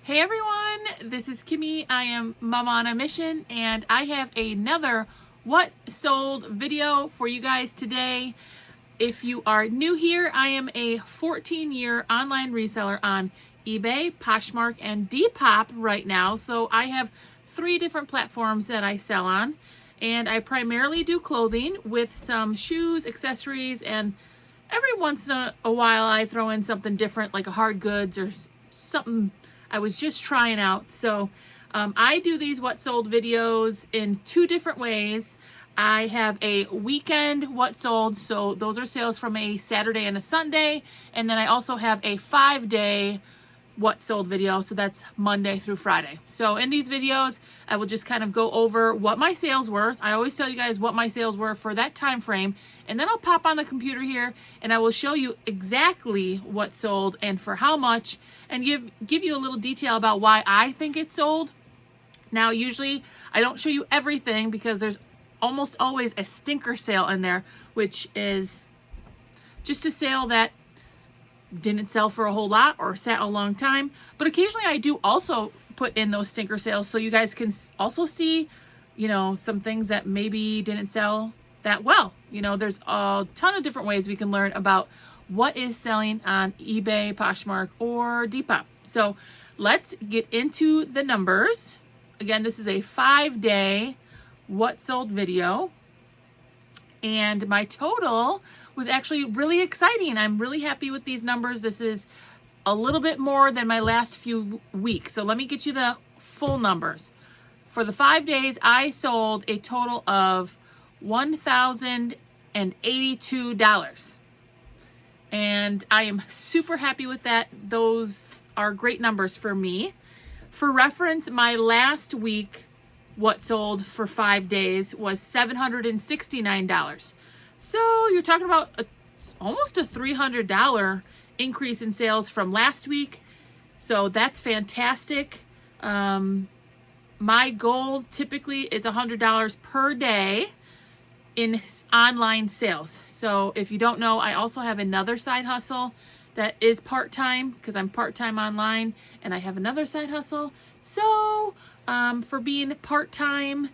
Hey everyone, this is Kimmy. I am Mama on a Mission, and I have another What Sold video for you guys today. If you are new here, I am a 14-year online reseller on eBay, Poshmark, and Depop right now. So I have 3 different platforms that I sell on, and I primarily do clothing with some shoes, accessories, and every once in a while I throw in something different like a hard goods or something I was just trying out. So I do these What Sold videos in 2 different ways. I have a weekend What Sold, so those are sales from a Saturday and a Sunday. And then I also have a 5-day What Sold video, so that's Monday through Friday. So in these videos, I will just kind of go over what my sales were. I always tell you guys what my sales were for that time frame, and then I'll pop on the computer here and I will show you exactly what sold and for how much, and give you a little detail about why I think it sold. Now, usually I don't show you everything because there's almost always a stinker sale in there, which is just a sale that didn't sell for a whole lot or sat a long time. But occasionally I do also put in those stinker sales so you guys can also see, some things that maybe didn't sell that well. There's a ton of different ways we can learn about what is selling on eBay, Poshmark, or Depop. So let's get into the numbers. Again, this is a 5-day What Sold video. And my total was actually really exciting. I'm really happy with these numbers. This is a little bit more than my last few weeks. So let me get you the full numbers. For the 5 days, I sold a total of $1,082. And I am super happy with that. Those are great numbers for me. For reference, my last week What Sold for 5 days was $769. So you're talking about almost a $300 increase in sales from last week. So that's fantastic. My goal typically is $100 per day in online sales. So if you don't know, I also have another side hustle that is part-time because I'm part-time online, and I have another side hustle. So for being part-time,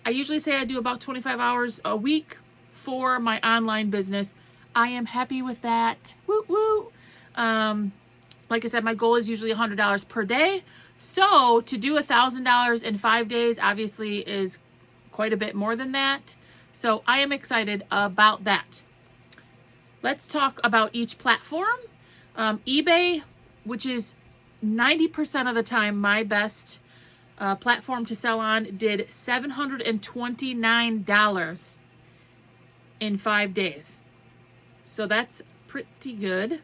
I usually say I do about 25 hours a week for my online business. I am happy with that. Woo woo. Like I said, my goal is usually $100 per day. So to do $1,000 in 5 days obviously is quite a bit more than that. So I am excited about that. Let's talk about each platform. eBay, which is 90% of the time my best platform to sell on, did $729 in 5 days. So that's pretty good.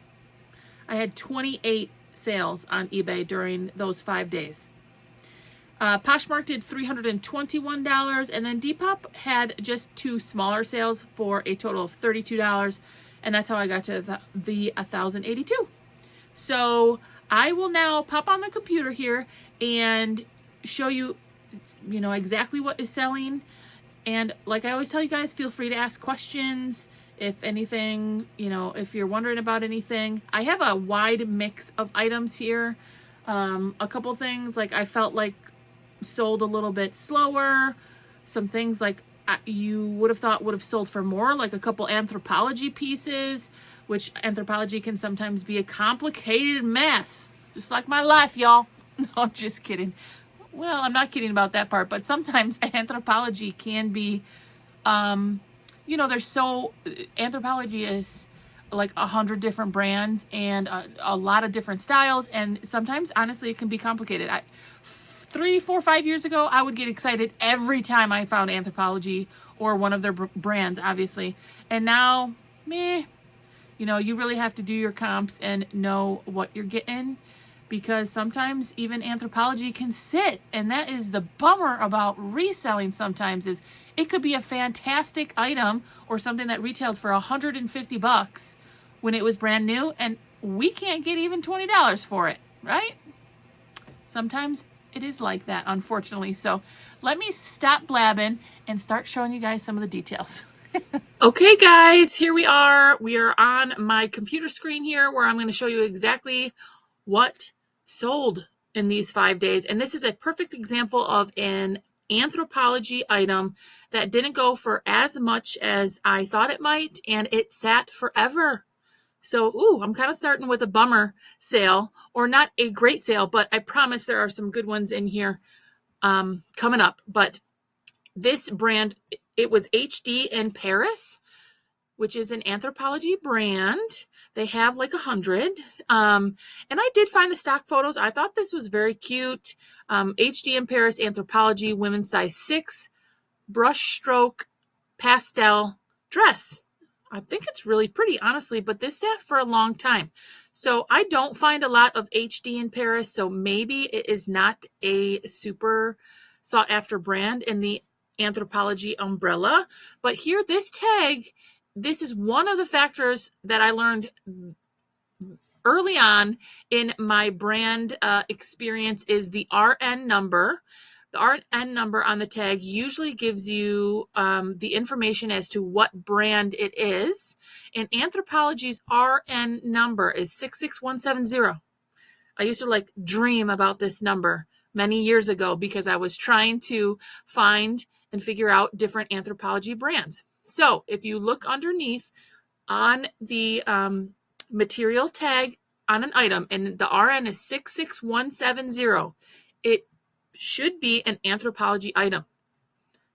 I had 28 sales on eBay during those 5 days. Poshmark did $321, and then Depop had just 2 smaller sales for a total of $32, and that's how I got to the 1,082. So I will now pop on the computer here and show you, exactly what is selling. And like I always tell you guys, feel free to ask questions. If anything, if you're wondering about anything. I have a wide mix of items here. A couple things like I felt like sold a little bit slower. Some things like you would have thought would have sold for more, like a couple anthropology pieces, which anthropology can sometimes be a complicated mess. Just like my life, y'all. No, I'm just kidding. Well, I'm not kidding about that part, but sometimes anthropology can be, anthropology is like 100 different brands and a lot of different styles, and sometimes, honestly, it can be complicated. 3, 4, 5 years ago, I would get excited every time I found anthropology or one of their brands, obviously. And now, meh, you really have to do your comps and know what you're getting, because sometimes even anthropology can sit, and that is the bummer about reselling sometimes, is it could be a fantastic item or something that retailed for $150 when it was brand new, and we can't get even $20 for it, right? Sometimes it is like that, unfortunately. So let me stop blabbing and start showing you guys some of the details. Okay, guys, here we are. We are on my computer screen here where I'm going to show you exactly what sold in these 5 days. And this is a perfect example of an Anthropologie item that didn't go for as much as I thought it might, and it sat forever. So, I'm kind of starting with a bummer sale, or not a great sale, but I promise there are some good ones in here coming up. But this brand, it was HD in Paris, which is an Anthropologie brand. They have like 100. And I did find the stock photos. I thought this was very cute. HD in Paris, Anthropologie, women's size 6, brushstroke pastel dress. I think it's really pretty, honestly, but this sat for a long time. So I don't find a lot of HD in Paris, so maybe it is not a super sought after brand in the Anthropologie umbrella. But here, this tag, this is one of the factors that I learned early on in my brand experience is the RN number. The RN number on the tag usually gives you the information as to what brand it is. And Anthropologie's RN number is 66170. I used to dream about this number many years ago because I was trying to find and figure out different Anthropologie brands. So if you look underneath on the material tag on an item and the RN is 66170, it should be an Anthropologie item.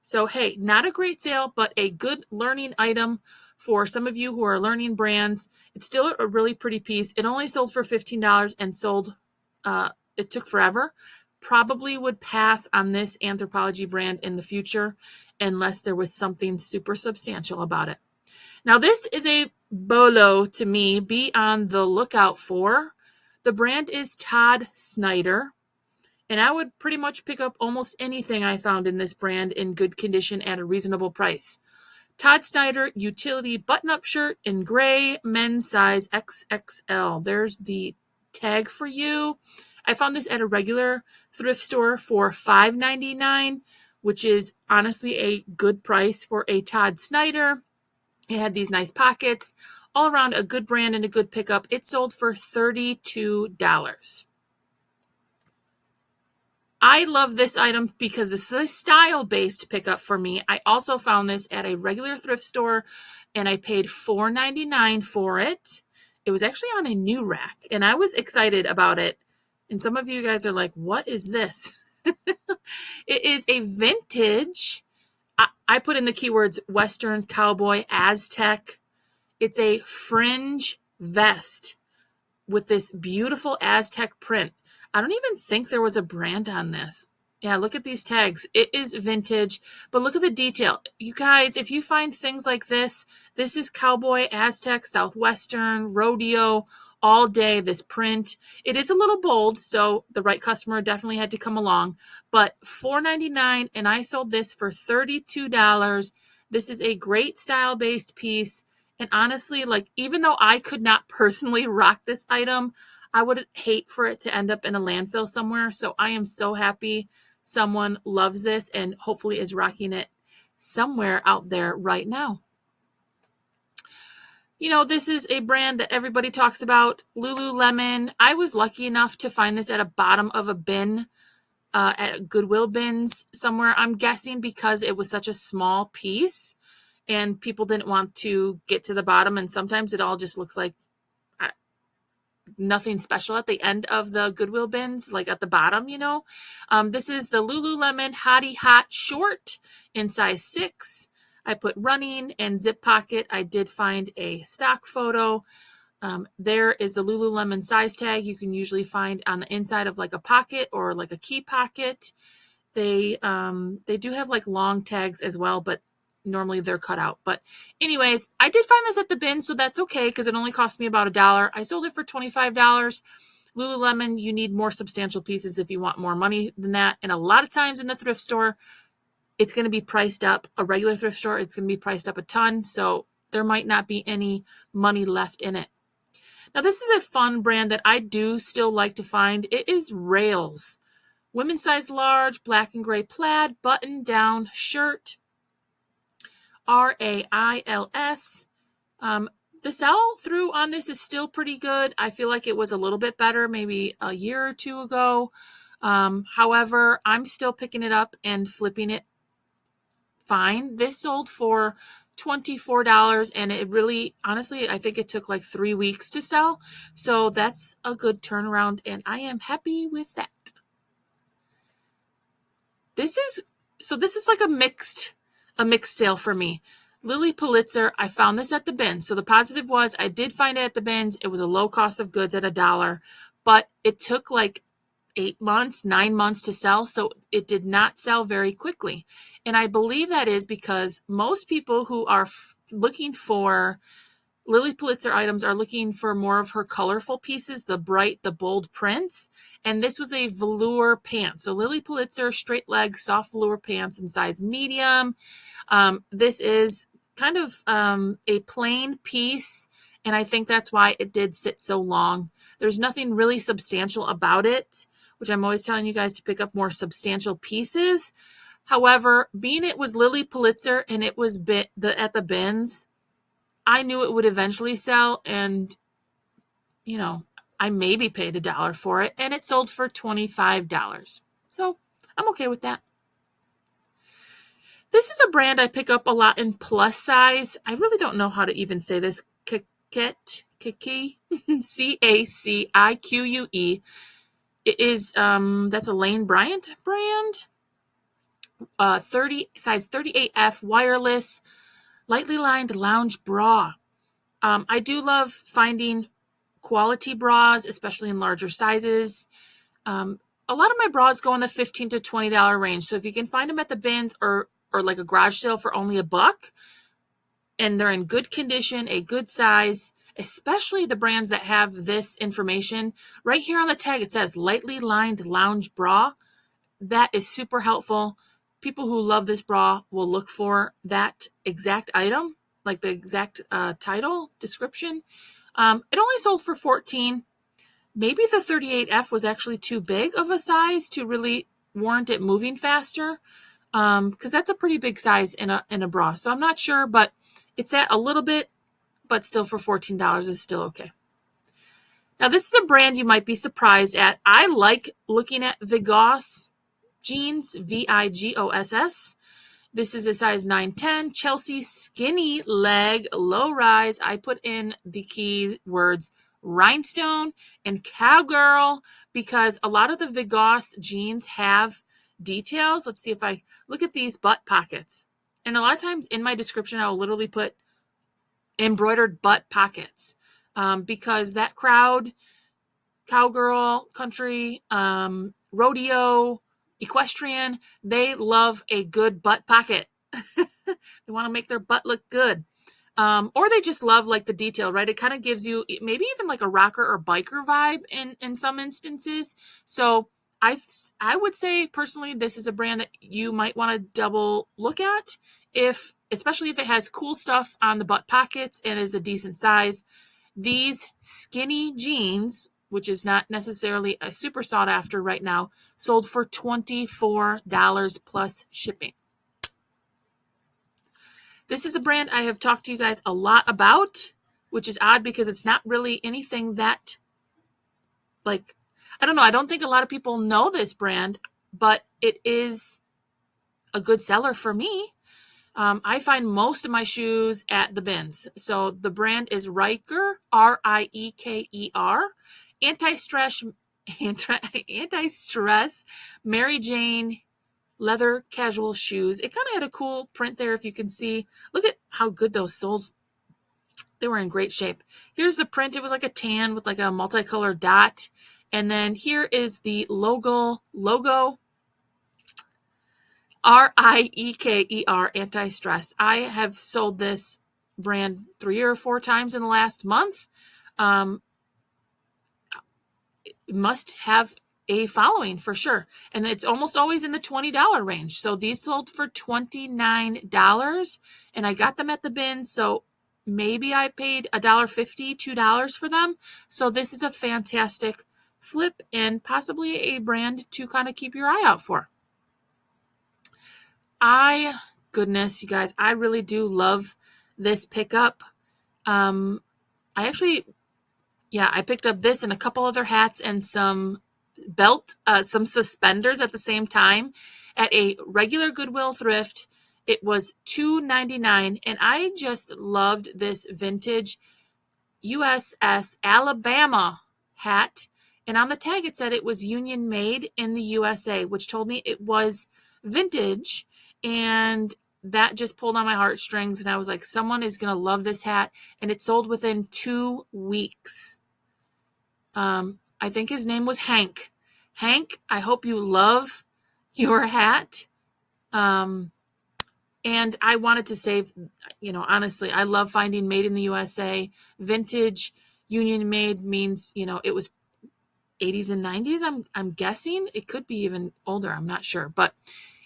So, hey, not a great sale, but a good learning item for some of you who are learning brands. It's still a really pretty piece. It only sold for $15 and sold, it took forever. Probably would pass on this Anthropologie brand in the future unless there was something super substantial about it. Now, this is a bolo to me. Be on the lookout for. The brand is Todd Snyder, and I would pretty much pick up almost anything I found in this brand in good condition at a reasonable price. Todd Snyder utility button-up shirt in gray, men's size XXL. There's the tag for you. I found this at a regular thrift store for $5.99, which is honestly a good price for a Todd Snyder. It had these nice pockets. All around a good brand and a good pickup. It sold for $32. I love this item because this is a style-based pickup for me. I also found this at a regular thrift store, and I paid $4.99 for it. It was actually on a new rack, and I was excited about it. And some of you guys are like, what is this? It is a vintage, I put in the keywords Western, Cowboy, Aztec. It's a fringe vest with this beautiful Aztec print. I don't even think there was a brand on this. Yeah, look at these tags. It is vintage, but look at the detail. You guys, if you find things like this is Cowboy, Aztec, Southwestern, Rodeo, all day, this print. It is a little bold, so the right customer definitely had to come along, but $4.99, and I sold this for $32. This is a great style-based piece, and honestly, even though I could not personally rock this item, I would hate for it to end up in a landfill somewhere, so I am so happy someone loves this and hopefully is rocking it somewhere out there right now. You know, this is a brand that everybody talks about, Lululemon. I was lucky enough to find this at a bottom of a bin at Goodwill bins somewhere. I'm guessing because it was such a small piece and people didn't want to get to the bottom, and sometimes it all just looks like nothing special at the end of the Goodwill bins, like at the bottom, you know. This is the Lululemon Hottie Hot Short in size 6. I put running and zip pocket. I did find a stock photo. There is the Lululemon size tag you can usually find on the inside of a pocket or a key pocket. They do have long tags as well, but normally they're cut out. But anyways, I did find this at the bin, so that's okay because it only cost me about $1. I sold it for $25. Lululemon, you need more substantial pieces if you want more money than that. And a lot of times in the thrift store, it's going to be priced up. A regular thrift store, it's going to be priced up a ton. So there might not be any money left in it. Now, this is a fun brand that I do still like to find. It is Rails. Women's size large, black and gray plaid, button-down shirt. RAILS. The sell through on this is still pretty good. I feel like it was a little bit better maybe a year or two ago. However, I'm still picking it up and flipping it fine. This sold for $24, and it really, honestly, I think it took like 3 weeks to sell. So that's a good turnaround, and I am happy with that. This is like a mixed sale for me. Lily Pulitzer, I found this at the bins. So the positive was I did find it at the bins. It was a low cost of goods at $1, but it took like 8 months, 9 months to sell. So it did not sell very quickly. And I believe that is because most people who are looking for Lily Pulitzer items are looking for more of her colorful pieces, the bright, the bold prints. And this was a velour pant. So Lily Pulitzer straight leg, soft velour pants in size medium. This is kind of a plain piece, and I think that's why it did sit so long. There's nothing really substantial about it, which I'm always telling you guys to pick up more substantial pieces. However, being it was Lily Pulitzer and it was at the bins, I knew it would eventually sell, and I maybe paid $1 for it, and it sold for $25. So I'm okay with that. This is a brand I pick up a lot in plus size. I really don't know how to even say this. Kiki, Cacique. It is that's a Lane Bryant brand. size 38F wireless, lightly lined lounge bra. I do love finding quality bras, especially in larger sizes. A lot of my bras go in the $15 to $20 range. So if you can find them at the bins or like a garage sale for only $1, and they're in good condition, a good size, especially the brands that have this information. Right here on the tag, it says lightly lined lounge bra. That is super helpful. People who love this bra will look for that exact item, like the exact title description. It only sold for $14. Maybe the 38F was actually too big of a size to really warrant it moving faster, because that's a pretty big size in a bra. So I'm not sure, but it's at a little bit, but still for $14 is still okay. Now this is a brand you might be surprised at. I like looking at Vigos jeans, Vigoss. This is a size 9-10 Chelsea skinny leg, low rise. I put in the key words rhinestone and cowgirl because a lot of the Vigos jeans have details. Let's see if I look at these butt pockets. And a lot of times in my description, I'll literally put embroidered butt pockets because that crowd, cowgirl, country, rodeo, equestrian, they love a good butt pocket. They want to make their butt look good. Or they just love like the detail, right? It kind of gives you maybe even like a rocker or biker vibe in some instances. So I would say personally, this is a brand that you might want to double look at especially if it has cool stuff on the butt pockets and is a decent size. These skinny jeans, which is not necessarily a super sought after right now, sold for $24 plus shipping. This is a brand I have talked to you guys a lot about, which is odd because it's not really anything that, like, I don't know. I don't think a lot of people know this brand, but it is a good seller for me. I find most of my shoes at the bins. So the brand is Riker, Rieker, anti-stress Mary Jane leather casual shoes. It kind of had a cool print there if you can see. Look at how good those soles, they were in great shape. Here's the print. It was like a tan with like a multicolored dot. And then here is the logo, Rieker, anti-stress. I have sold this brand 3 or 4 times in the last month. It must have a following for sure. And it's almost always in the $20 range. So these sold for $29 and I got them at the bin. So maybe I paid $1.50, $2 for them. So this is a fantastic flip and possibly a brand to kind of keep your eye out for. Goodness, you guys, I really do love this pickup. I picked up this and a couple other hats and some some suspenders at the same time at a regular Goodwill thrift. It was $2.99, and I just loved this vintage USS Alabama hat. And on the tag, it said it was union made in the USA, which told me it was vintage. And that just pulled on my heartstrings. And I was like, someone is going to love this hat. And it sold within 2 weeks. I think his name was Hank. Hank, I hope you love your hat. And I wanted to save, honestly, I love finding made in the USA. Vintage union made means, it was 80s and 90s. I'm guessing it could be even older. I'm not sure. But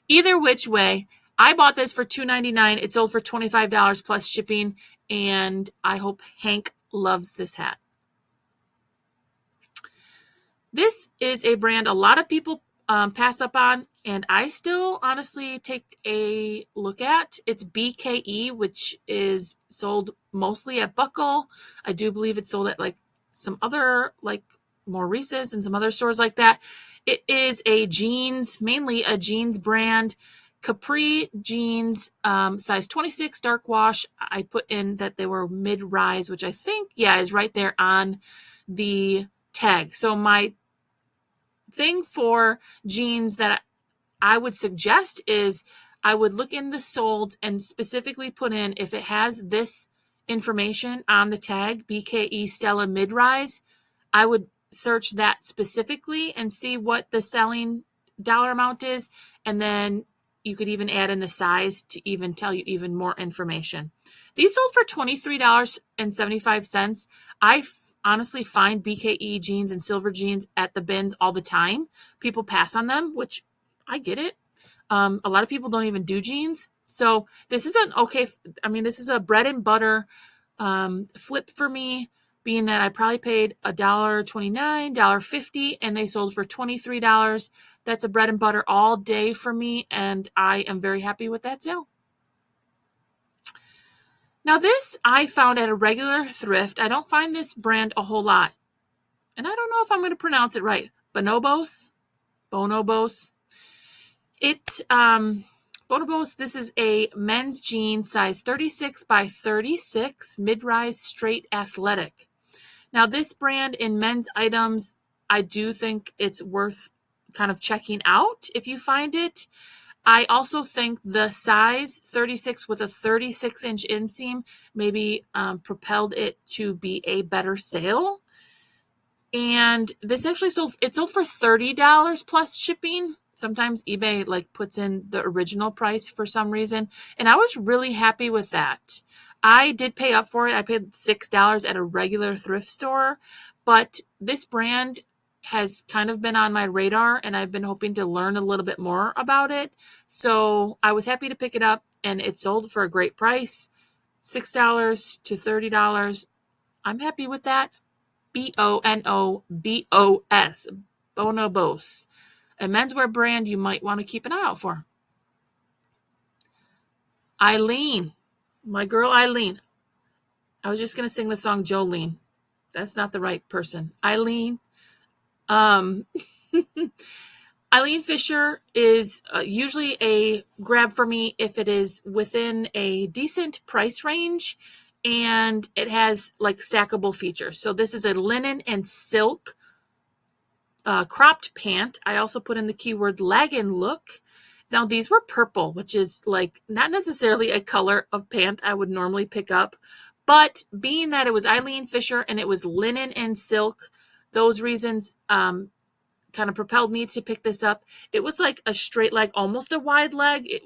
either which way, I bought this for $2.99. It sold for $25 plus shipping. And I hope Hank loves this hat. This is a brand a lot of people pass up on, and I still honestly take a look at. It's BKE, which is sold mostly at Buckle. I do believe it's sold at like some other like Maurice's and some other stores like that. It is a jeans, mainly a jeans brand. Capri jeans, size 26, dark wash. I put in that they were mid-rise, which I think, is right there on the tag. So my thing for jeans that I would suggest is I would look in the sold and specifically put in if it has this information on the tag, BKE Stella mid-rise. I would search that specifically and see what the selling dollar amount is, and then you could even add in the size to even tell you even more information. These sold for $23.75. I honestly find BKE jeans and silver jeans at the bins all the time. People pass on them, which I get it. A lot of people don't even do jeans. So this is this is a bread and butter flip for me, being that I probably paid $1.29, $1.50, and they sold for $23. That's a bread and butter all day for me, and I am very happy with that sale. Now this I found at a regular thrift. I don't find this brand a whole lot, and I don't know if I'm going to pronounce it right. Bonobos. Bonobos, this is a men's jean size 36 by 36, mid-rise straight athletic. Now this brand in men's items, I do think it's worth kind of checking out if you find it. I also think the size 36 with a 36-inch inseam maybe propelled it to be a better sale. And this actually sold for $30 plus shipping. Sometimes eBay puts in the original price for some reason. And I was really happy with that. I did pay up for it. I paid $6 at a regular thrift store. But this brand has kind of been on my radar, and I've been hoping to learn a little bit more about it. So I was happy to pick it up, and it sold for a great price, $6 to $30. I'm happy with that. Bonobos, Bonobos, a menswear brand you might want to keep an eye out for. Eileen, my girl Eileen. I was just going to sing the song Jolene. That's not the right person. Eileen. Eileen Fisher is usually a grab for me if it is within a decent price range and it has stackable features. So this is a linen and silk cropped pant. I also put in the keyword legging look. Now these were purple, which is not necessarily a color of pant I would normally pick up, but being that it was Eileen Fisher and it was linen and silk, those reasons kind of propelled me to pick this up. It was like a straight leg, almost a wide leg. It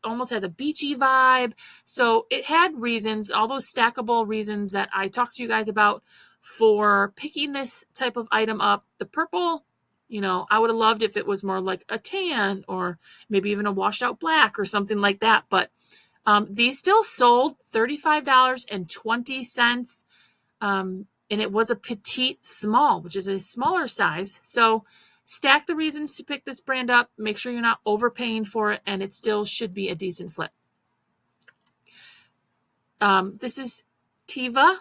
almost had a beachy vibe. So it had reasons, all those stackable reasons that I talked to you guys about for picking this type of item up. The purple, I would have loved if it was more like a tan or maybe even a washed out black or something like that. But these still sold $35.20. And it was a petite small, which is a smaller size. So stack the reasons to pick this brand up. Make sure you're not overpaying for it, and it still should be a decent flip. This is Teva.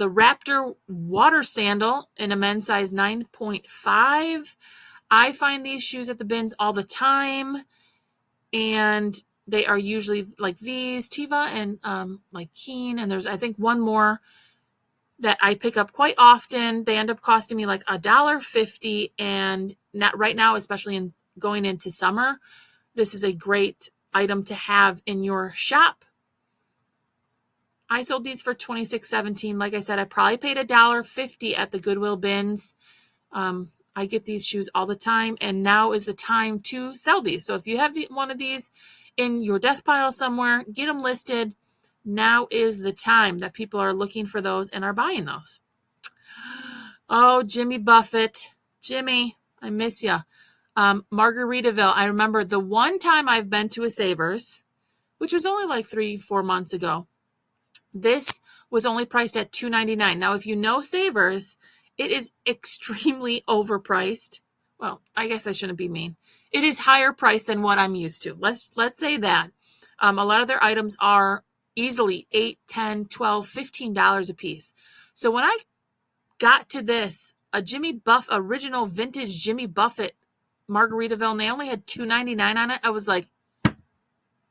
the Raptor water sandal in a men's size 9.5. I find these shoes at the bins all the time, and they are usually like these, Tiva and like Keen, and there's I think one more that I pick up quite often. They end up costing me like $1.50, and not right now, especially in going into summer, this is a great item to have in your shop. I sold these for $26.17. Like I said, I probably paid $1.50 at the Goodwill bins. I get these shoes all the time, and now is the time to sell these. So if you have one of these in your death pile somewhere, get them listed. Now is the time that people are looking for those and are buying those. Oh, Jimmy Buffett. Jimmy, I miss ya. Margaritaville. I remember the one time I've been to a Savers, which was only like 3-4 months ago. This was only priced at $2.99. Now, if you know Savers, it is extremely overpriced. Well, I guess I shouldn't be mean. It is higher priced than what I'm used to. Let's say that. A lot of their items are easily $8, $10, $12, $15 a piece. So when I got to this, original vintage Jimmy Buffett Margaritaville, and they only had $2.99 on it, I was like,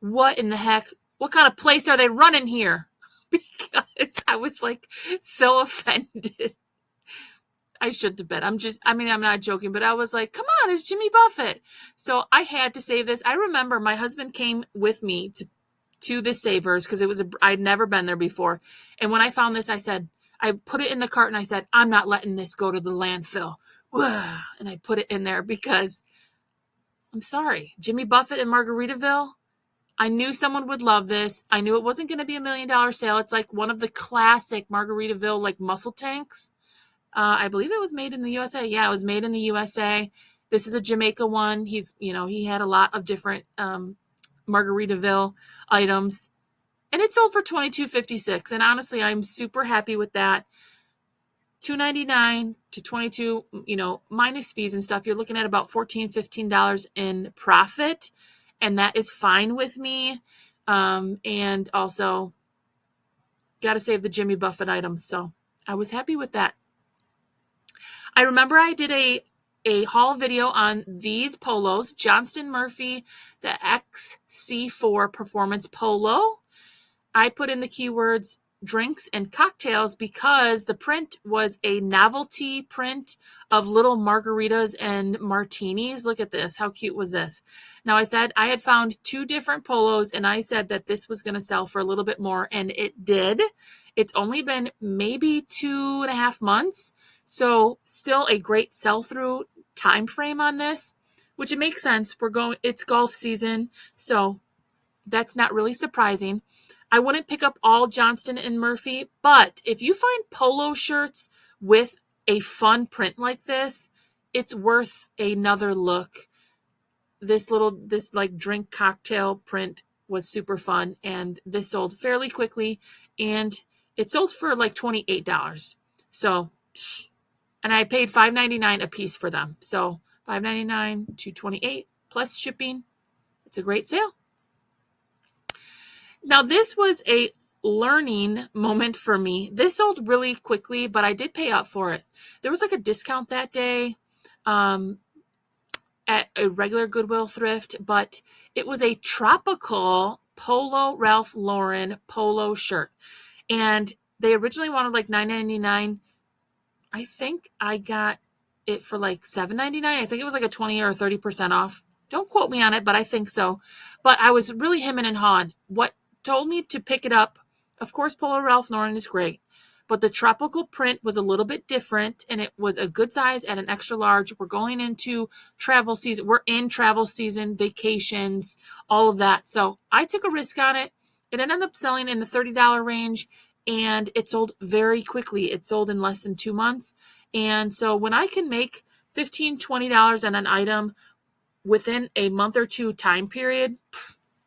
what in the heck? What kind of place are they running here? Because I was like so offended. I shouldn't have been. I'm not joking, but I was like, come on, it's Jimmy Buffett. So I had to save this. I remember my husband came with me to the Savers because I'd never been there before. And when I found this, I put it in the cart and I said, I'm not letting this go to the landfill. And I put it in there because I'm sorry, Jimmy Buffett and Margaritaville. I knew someone would love this. I knew it wasn't going to be $1 million sale. It's like one of the classic Margaritaville like muscle tanks. I believe it was made in the USA. Yeah, it was made in the USA. This is a Jamaica one. He had a lot of different Margaritaville items, and it sold for $22.56. And honestly, I'm super happy with that. $2.99 to $22, minus fees and stuff. You're looking at about $14, $15 in profit. And that is fine with me. And also got to save the Jimmy Buffett items. So I was happy with that. I remember I did a haul video on these polos, Johnston Murphy, the XC4 Performance Polo. I put in the keywords drinks and cocktails because the print was a novelty print of little margaritas and martinis. Look at this. How cute was this? Now I said I had found 2 different polos, and I said that this was going to sell for a little bit more, and it did. It's only been maybe 2.5 months. So still a great sell-through time frame on this, which it makes sense. It's golf season, so that's not really surprising. I wouldn't pick up all Johnston and Murphy, but if you find polo shirts with a fun print like this, it's worth another look. This like drink cocktail print was super fun, and this sold fairly quickly, and it sold for like $28. So, and I paid $5.99 a piece for them. So $5.99 to $28 plus shipping. It's a great sale. Now, this was a learning moment for me. This sold really quickly, but I did pay up for it. There was like a discount that day at a regular Goodwill thrift, but it was a tropical polo Ralph Lauren polo shirt. And they originally wanted like $9.99. I think I got it for like $7.99. I think it was like a 20 or 30% off. Don't quote me on it, but I think so. But I was really hemming and hawing. What told me to pick it up, of course, Polo Ralph Lauren is great, but the tropical print was a little bit different, and it was a good size at an extra large. We're going into travel season. We're in travel season, vacations, all of that. So I took a risk on it. It ended up selling in the $30 range, and it sold very quickly. It sold in less than 2 months. And so when I can make $15, $20 on an item within a month or two time period,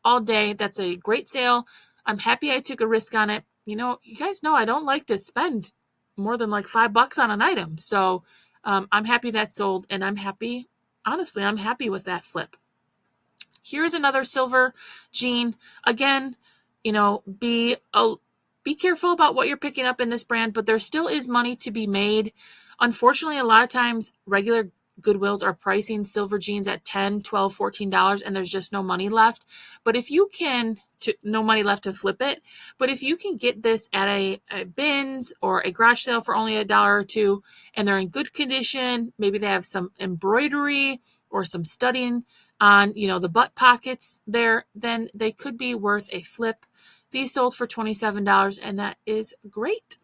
all day, that's a great sale. I'm happy I took a risk on it. You guys know I don't like to spend more than like $5 on an item. So I'm happy that sold, and I'm happy with that flip. Here's another silver jean. Again, be be careful about what you're picking up in this brand, but there still is money to be made. Unfortunately, a lot of times regular Goodwills are pricing silver jeans at $10, $12, $14, and there's just no money left. But if you can, no money left to flip it. But if you can get this at a bins or a garage sale for only $1 or $2, and they're in good condition, maybe they have some embroidery or some studding on, the butt pockets there, then they could be worth a flip. These sold for $27, and that is great.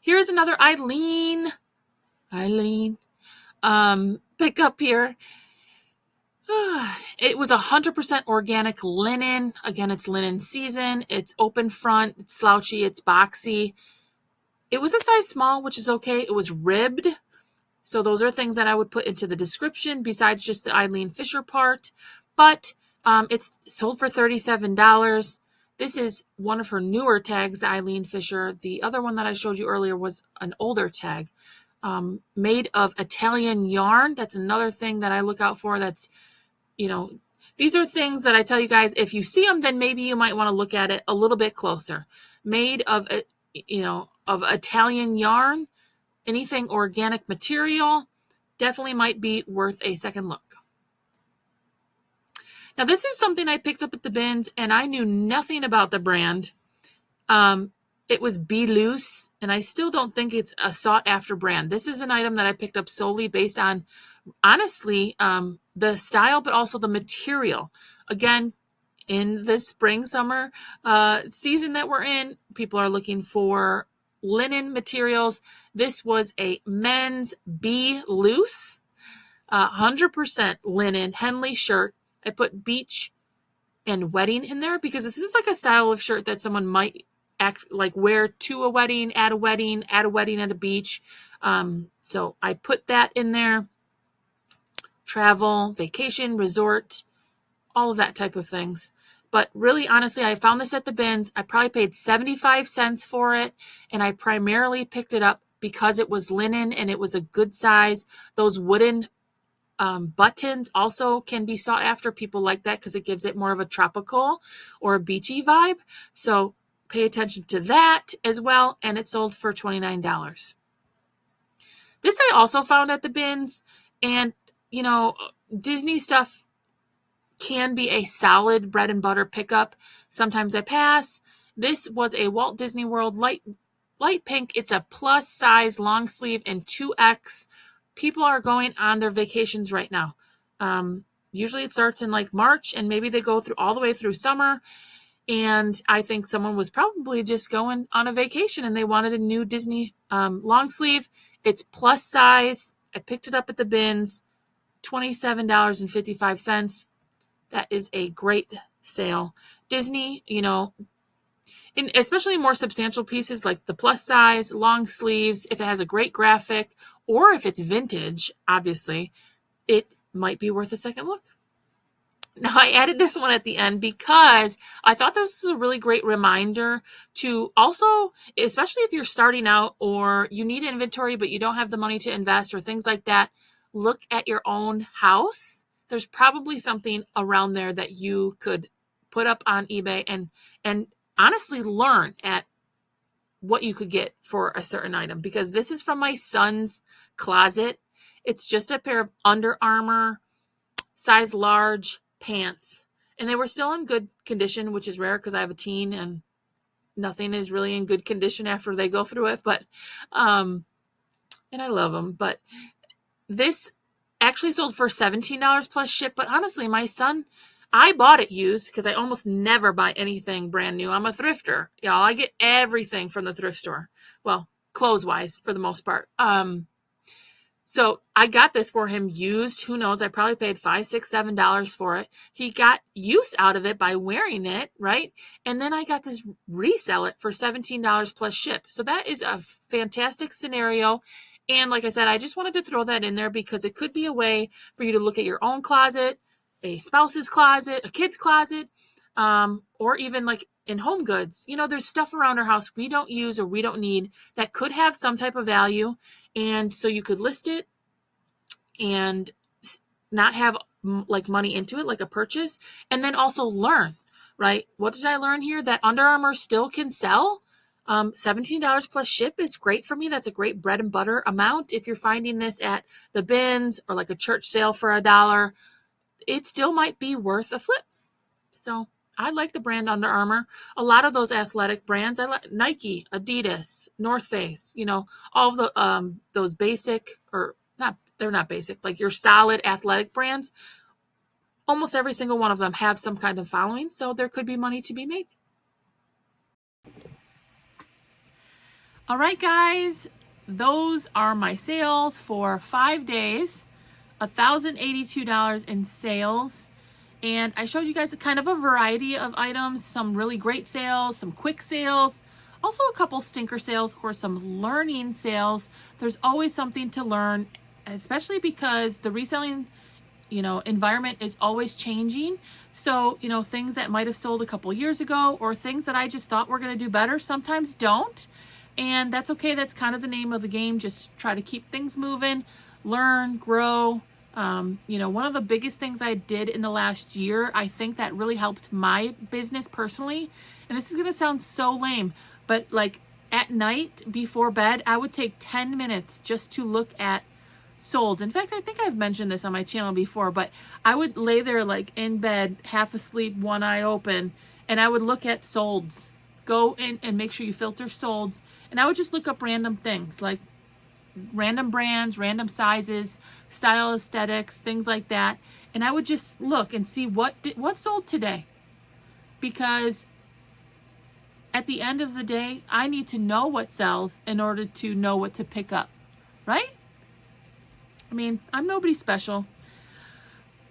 Here's another Eileen pickup here. It was 100% organic linen. Again, it's linen season. It's open front. It's slouchy. It's boxy. It was a size small, which is okay. It was ribbed. So those are things that I would put into the description besides just the Eileen Fisher part. But it's sold for $37. This is one of her newer tags, the Eileen Fisher. The other one that I showed you earlier was an older tag. Made of Italian yarn. That's another thing that I look out for. That's, these are things that I tell you guys, if you see them, then maybe you might want to look at it a little bit closer. Made of, of Italian yarn, anything organic material, definitely might be worth a second look. Now, this is something I picked up at the bins, and I knew nothing about the brand. It was Be Loose, and I still don't think it's a sought-after brand. This is an item that I picked up solely based on, honestly, the style, but also the material. Again, in the spring, summer season that we're in, people are looking for linen materials. This was a men's Be Loose, 100% linen Henley shirt. I put beach and wedding in there because this is like a style of shirt that someone might wear to a wedding, at a wedding, at a beach. So I put that in there. Travel, vacation, resort, all of that type of things. But really, honestly, I found this at the bins. I probably paid 75 cents for it, and I primarily picked it up because it was linen and it was a good size. Those wooden buttons also can be sought after. People like that because it gives it more of a tropical or a beachy vibe. So pay attention to that as well, and it sold for $29. This I also found at the bins, and Disney stuff can be a solid bread and butter pickup. Sometimes I pass. This was a Walt Disney World light pink. It's a plus size long sleeve in 2X. People are going on their vacations right now. Usually it starts in March, and maybe they go through all the way through summer. And I think someone was probably just going on a vacation and they wanted a new Disney long sleeve. It's plus size. I picked it up at the bins, $27.55. That is a great sale. Disney, especially more substantial pieces like the plus size, long sleeves, if it has a great graphic or if it's vintage, obviously, it might be worth a second look. Now, I added this one at the end because I thought this was a really great reminder to also, especially if you're starting out or you need inventory, but you don't have the money to invest or things like that, look at your own house. There's probably something around there that you could put up on eBay and honestly learn at what you could get for a certain item, because this is from my son's closet. It's just a pair of Under Armour size large pants, and they were still in good condition, which is rare because I have a teen and nothing is really in good condition after they go through it, but and I love them. But this actually sold for $17 plus ship. But honestly, my son, I bought it used because I almost never buy anything brand new. I'm a thrifter, y'all. I get everything from the thrift store, well, clothes wise for the most part. So I got this for him used. Who knows? I probably paid $5, $6, $7 for it. He got use out of it by wearing it, right? And then I got to resell it for $17 plus ship. So that is a fantastic scenario. And like I said, I just wanted to throw that in there because it could be a way for you to look at your own closet, a spouse's closet, a kid's closet, or even in home goods. There's stuff around our house we don't use or we don't need that could have some type of value. And so you could list it and not have money into it, like a purchase, and then also learn. right? What did I learn here? That Under Armour still can sell. $17 plus ship is great for me. That's a great bread and butter amount. If you're finding this at the bins or like a church sale for $1, it still might be worth a flip. So I like the brand Under Armour. A lot of those athletic brands, I like Nike, Adidas, North Face, you know, all of the those basic, or not, they're not basic, like your solid athletic brands. Almost every single one of them have some kind of following, so there could be money to be made. All right, guys, those are my sales for 5 days, $1,082 in sales. And I showed you guys a kind of a variety of items, some really great sales, some quick sales, also a couple stinker sales or some learning sales. There's always something to learn, especially because the reselling, you know, environment is always changing. So, you know, things that might have sold a couple years ago or things that I just thought were going to do better sometimes don't. And that's okay. That's kind of the name of the game. Just try to keep things moving, learn, grow. You know, one of the biggest things I did in the last year, I think that really helped my business personally, and this is going to sound so lame, but like at night before bed, I would take 10 minutes just to look at solds. In fact, I think I've mentioned this on my channel before, but I would lay there like in bed, half asleep, one eye open, and I would look at solds. Go in and make sure you filter solds, and I would just look up random things like random brands, random sizes, style aesthetics, things like that. And I would just look and see what sold today. Because at the end of the day, I need to know what sells in order to know what to pick up, right? I mean, I'm nobody special,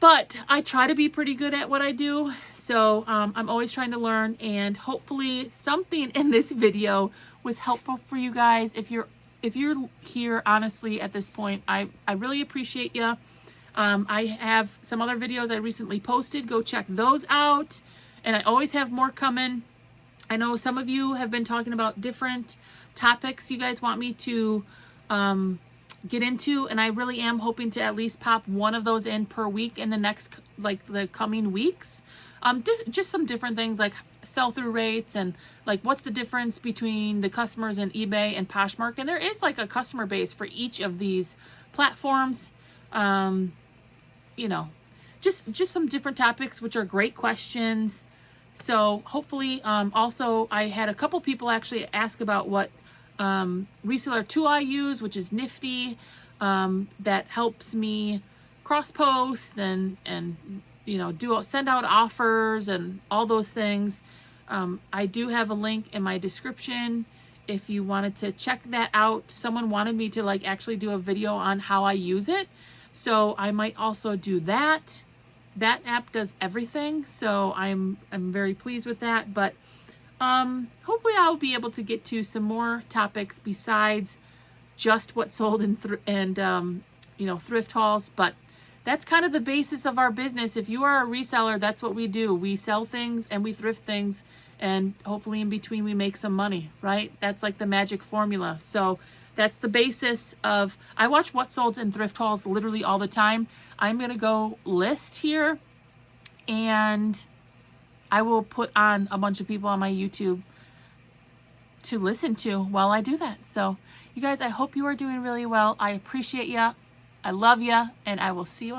but I try to be pretty good at what I do. So I'm always trying to learn, and hopefully something in this video was helpful for you guys. If you're here, honestly, at this point, I really appreciate you. I have some other videos I recently posted. Go check those out. And I always have more coming. I know some of you have been talking about different topics you guys want me to get into. And I really am hoping to at least pop one of those in per week in the next, like the coming weeks. Just some different things like sell-through rates and like what's the difference between the customers in eBay and Poshmark. And there is like a customer base for each of these platforms. You know, just some different topics, which are great questions. So hopefully, also I had a couple people actually ask about what reseller tool I use, which is Nifty, that helps me cross post and you know, send out offers and all those things. I do have a link in my description if you wanted to check that out. Someone wanted me to like actually do a video on how I use it, so I might also do that. That app does everything, so I'm very pleased with that. But hopefully I'll be able to get to some more topics besides just what sold and you know, thrift hauls. But that's kind of the basis of our business. If you are a reseller, that's what we do. We sell things and we thrift things, and hopefully in between we make some money, right? That's like the magic formula. So that's the basis of, I watch What Sold and thrift hauls literally all the time. I'm going to go list here, and I will put on a bunch of people on my YouTube to listen to while I do that. So you guys, I hope you are doing really well. I appreciate you. I love you, and I will see you.